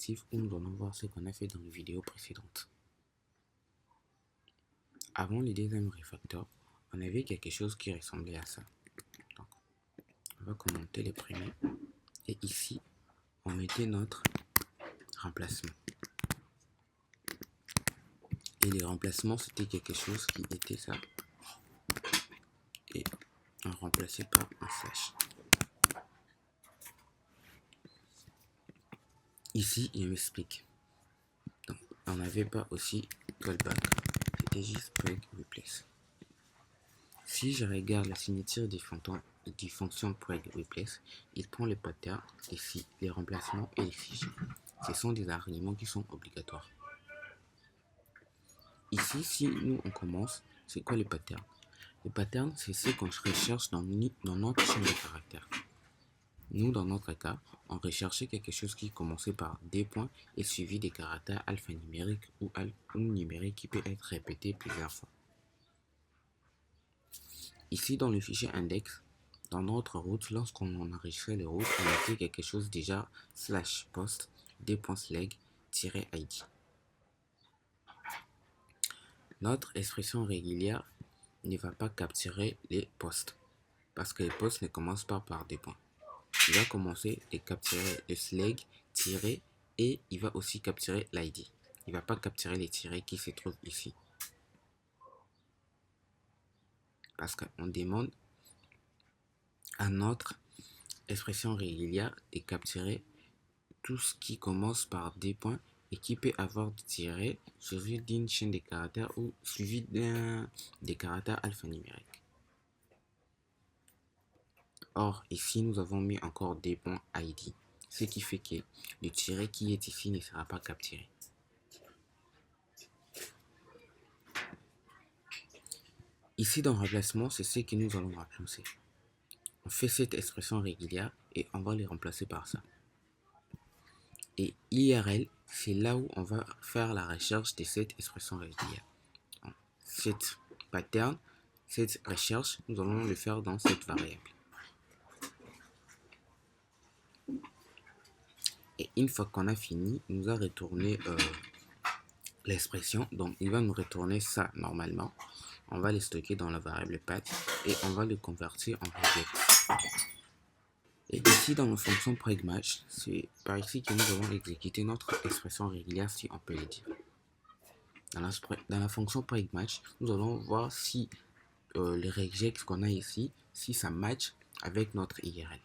rétrospective où nous allons voir ce qu'on a fait dans les vidéos précédentes. Avant le deuxième refactor, on avait quelque chose qui ressemblait à ça. Donc, on va commenter les premiers. Et ici, on mettait notre remplacement. Et les remplacements, c'était quelque chose qui était ça. Et on remplaçait par un slash. Ici, il m'explique. Donc, on n'avait pas aussi callback. C'était juste preg replace. Si je regarde la signature du fonction preg replace, il prend les patterns ici, les remplacements et les fichiers. Ce sont des arguments qui sont obligatoires. Ici, si nous on commence, c'est quoi les patterns? Les patterns, c'est ce qu'on recherche dans notre chaîne de caractères. Nous, dans notre cas, on recherchait quelque chose qui commençait par des points et suivi des caractères alphanumériques ou numériques qui peut être répété plusieurs fois. Ici, dans le fichier index, dans notre route, lorsqu'on enregistrait les routes, on mettait quelque chose déjà /post des.sleg-id. Notre expression régulière ne va pas capturer les postes parce que les postes ne commencent pas par des points. Il va commencer à capturer le sleg tiré et il va aussi capturer l'id. Il ne va pas capturer les tirés qui se trouvent ici. Parce qu'on demande à notre expression régulière de capturer tout ce qui commence par des points et qui peut avoir des tirés suivi d'une chaîne de caractères ou suivi des caractères alphanumériques. Or, ici, nous avons mis encore des points ID, ce qui fait que le tiré qui est ici ne sera pas capturé. Ici, dans remplacement, c'est ce que nous allons remplacer. On fait cette expression régulière et on va les remplacer par ça. Et IRL, c'est là où on va faire la recherche de cette expression régulière. Donc, cette pattern, cette recherche, nous allons le faire dans cette variable. Et une fois qu'on a fini, il nous a retourné l'expression. Donc, il va nous retourner ça normalement. On va les stocker dans la variable path et on va le convertir en regex. Et ici, dans nos fonctions pragmatch, c'est par ici que nous allons exécuter notre expression régulière, si on peut le dire. Dans la fonction pragmatch, nous allons voir si le regex qu'on a ici, si ça match avec notre IRL.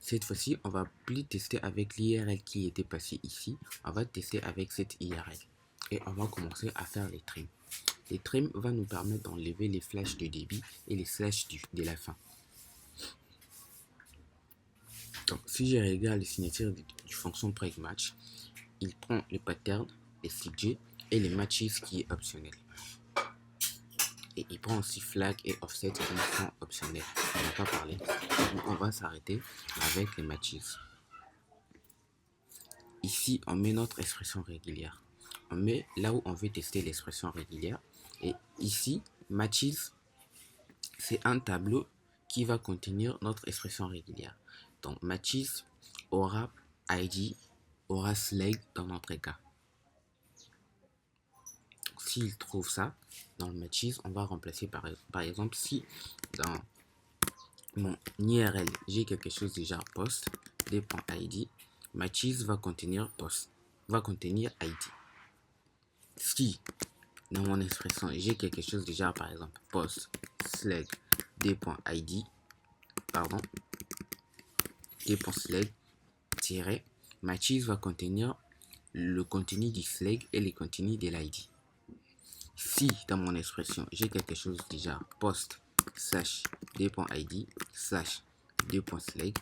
Cette fois-ci, on va plus tester avec l'IRL qui était passé ici, on va tester avec cette IRL. Et on va commencer à faire les trims. Les trims vont nous permettre d'enlever les flashs de débit et les slashs de la fin. Donc, si je regarde les signatures du fonction pragmatch, il prend le pattern, les CJ et les matches qui est optionnel. Et il prend aussi flag et offset qui sont optionnels. On n'a pas parlé. Donc, on va s'arrêter avec les matches. Ici, on met notre expression régulière. On met là où on veut tester l'expression régulière. Et ici, matches, c'est un tableau qui va contenir notre expression régulière. Donc, matches aura ID, aura sleg dans notre cas. S'il trouve ça dans le matches, on va remplacer par exemple si dans mon IRL j'ai quelque chose déjà post des.id, matches va contenir post, va contenir ID. Si dans mon expression j'ai quelque chose déjà par exemple post sleg des.id, pardon, des.sleg tiret matches va contenir le contenu du sleg et le contenu de l'id. Si dans mon expression j'ai quelque chose déjà post slash des.id slash des.sleg,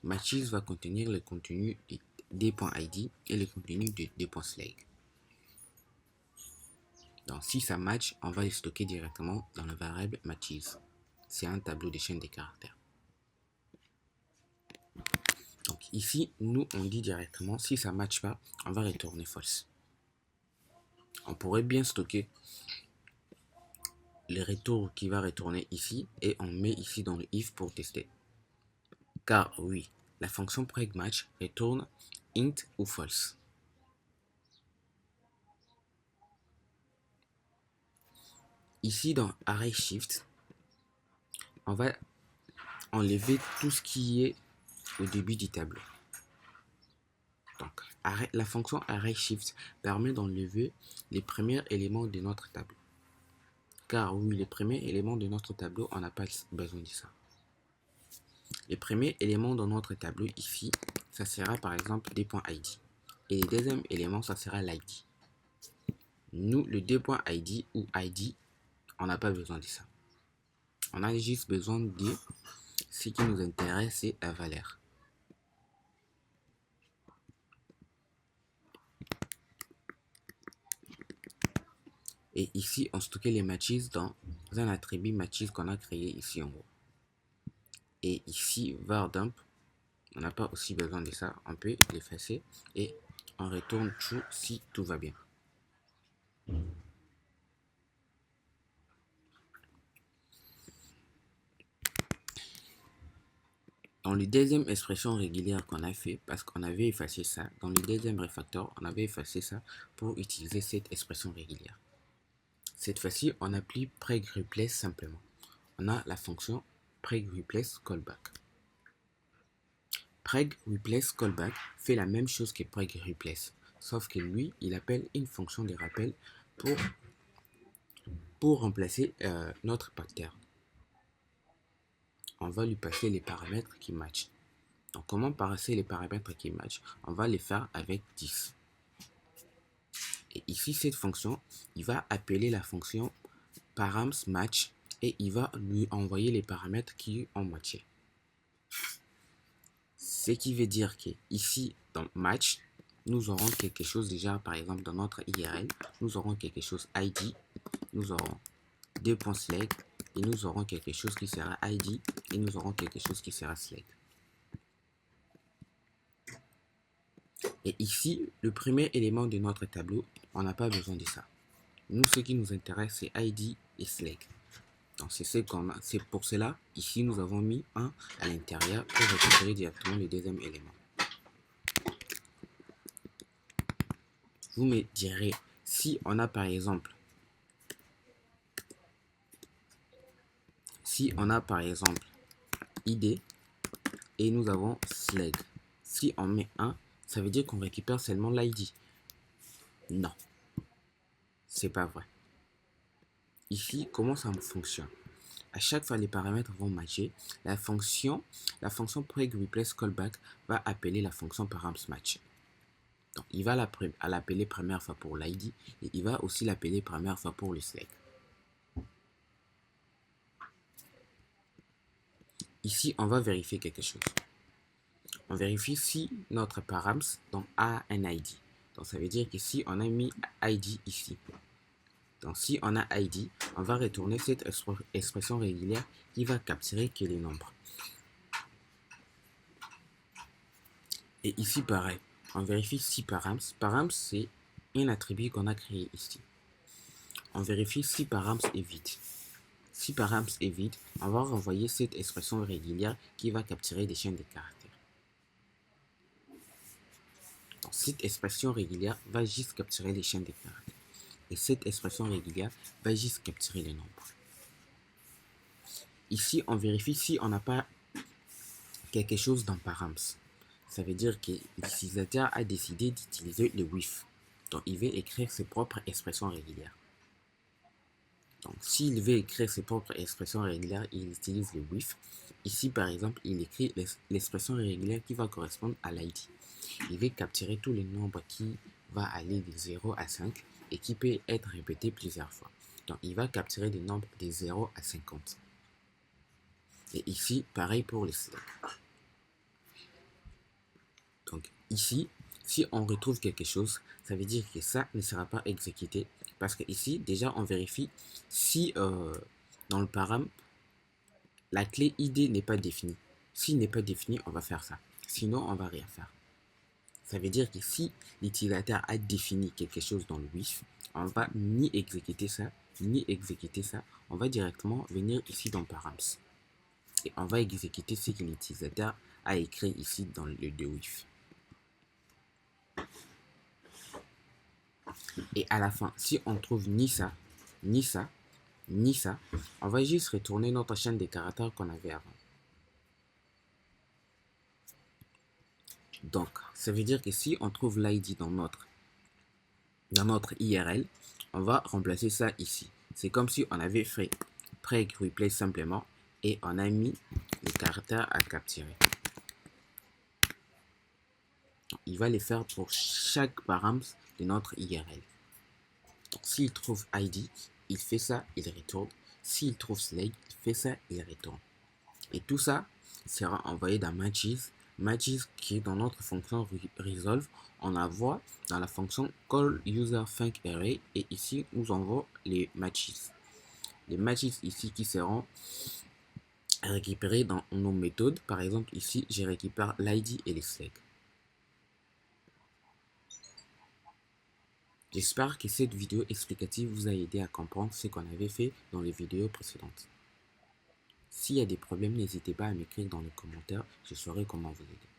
matches va contenir le contenu de des.id et le contenu de des.sleg. Donc si ça match, on va les stocker directement dans la variable matches. C'est un tableau de chaîne de caractères. Donc ici, nous on dit directement si ça match pas, on va retourner false. On pourrait bien stocker le retour qui va retourner ici et on met ici dans le if pour tester. Car oui, la fonction PregMatch retourne int ou false. Ici dans ArrayShift, on va enlever tout ce qui est au début du tableau. Donc, la fonction ArrayShift permet d'enlever les premiers éléments de notre tableau. Car oui, les premiers éléments de notre tableau, on n'a pas besoin de ça. Les premiers éléments de notre tableau ici, ça sera par exemple d.id. Et le deuxième élément, ça sera l'id. Nous, le d.id ou id, on n'a pas besoin de ça. On a juste besoin de ce qui nous intéresse, c'est la valeur. Et ici, on stocke les matches dans un attribut matches qu'on a créé ici en haut. Et ici, var_dump, on n'a pas aussi besoin de ça. On peut l'effacer et on retourne true si tout va bien. Dans le deuxième expression régulière qu'on a fait, parce qu'on avait effacé ça, dans le deuxième refactor, on avait effacé ça pour utiliser cette expression régulière. Cette fois-ci, on applique PregReplace simplement. On a la fonction PregReplace callback. PregReplace callback fait la même chose que PregReplace, sauf que lui, il appelle une fonction de rappel pour remplacer notre pattern. On va lui passer les paramètres qui matchent. Donc, comment passer les paramètres qui matchent? On va les faire avec 10. Et ici, cette fonction, il va appeler la fonction params_match et il va lui envoyer les paramètres qui ont matché. Ce qui veut dire que ici, dans match, nous aurons quelque chose déjà, par exemple, dans notre IRL, nous aurons quelque chose ID, nous aurons 2.select et nous aurons quelque chose qui sera ID et nous aurons quelque chose qui sera select. Et ici, le premier élément de notre tableau, on n'a pas besoin de ça. Nous, ce qui nous intéresse, c'est ID et select. Donc, c'est ce qu'on a. C'est pour cela, ici, nous avons mis 1 à l'intérieur pour récupérer directement le deuxième élément. Vous me direz, si on a par exemple, ID et nous avons select. Si on met 1, ça veut dire qu'on récupère seulement l'ID. Non, c'est pas vrai. Ici, comment ça fonctionne? À chaque fois les paramètres vont matcher, la fonction PregReplace callback va appeler la fonction params_match. Donc, il va l'appeler première fois pour l'ID et il va aussi l'appeler première fois pour le select. Ici, on va vérifier quelque chose. On vérifie si notre params a un ID. Donc, ça veut dire qu'ici, on a mis ID ici. Donc, si on a ID, on va retourner cette expression régulière qui va capturer que les nombres. Et ici, pareil, on vérifie si params. Params, c'est un attribut qu'on a créé ici. On vérifie si params est vide. Si params est vide, on va renvoyer cette expression régulière qui va capturer des chaînes de caractères. Donc, cette expression régulière va juste capturer les chaînes de caractères. Et cette expression régulière va juste capturer les nombres. Ici, on vérifie si on n'a pas quelque chose dans params. Ça veut dire que l'utilisateur a décidé d'utiliser le with. Donc, il veut écrire ses propres expressions régulières. Donc, s'il veut écrire ses propres expressions régulières, il utilise le with. Ici, par exemple, il écrit l'expression régulière qui va correspondre à l'ID. Il veut capturer tous les nombres qui vont aller de 0 à 5 et qui peut être répété plusieurs fois. Donc, il va capturer des nombres de 0 à 50. Et ici, pareil pour les select. Donc, ici, si on retrouve quelque chose, ça veut dire que ça ne sera pas exécuté. Parce que ici, déjà, on vérifie si dans le param, la clé ID n'est pas définie. S'il n'est pas défini, on va faire ça. Sinon, on va rien faire. Ça veut dire que si l'utilisateur a défini quelque chose dans le with, on va ni exécuter ça, ni exécuter ça. On va directement venir ici dans params. Et on va exécuter ce que l'utilisateur à écrire ici dans le dewif. Et à la fin, si on trouve ni ça, ni ça, ni ça, on va juste retourner notre chaîne des caractères qu'on avait avant. Donc, ça veut dire que si on trouve l'ID dans notre IRL, on va remplacer ça ici. C'est comme si on avait fait preg replace simplement et on a mis les caractères à capturer. Il va les faire pour chaque paramètre de notre IRL. S'il trouve ID, il fait ça, il retourne. S'il trouve slave, il fait ça, il retourne. Et tout ça sera envoyé dans matches. Matches qui est dans notre fonction resolve. On la voit dans la fonction call user func array. Et ici, nous envoie les matches. Les matches ici qui seront récupérés dans nos méthodes. Par exemple, ici, je récupère l'ID et les slaves. J'espère que cette vidéo explicative vous a aidé à comprendre ce qu'on avait fait dans les vidéos précédentes. S'il y a des problèmes, n'hésitez pas à m'écrire dans les commentaires, je saurai comment vous aider.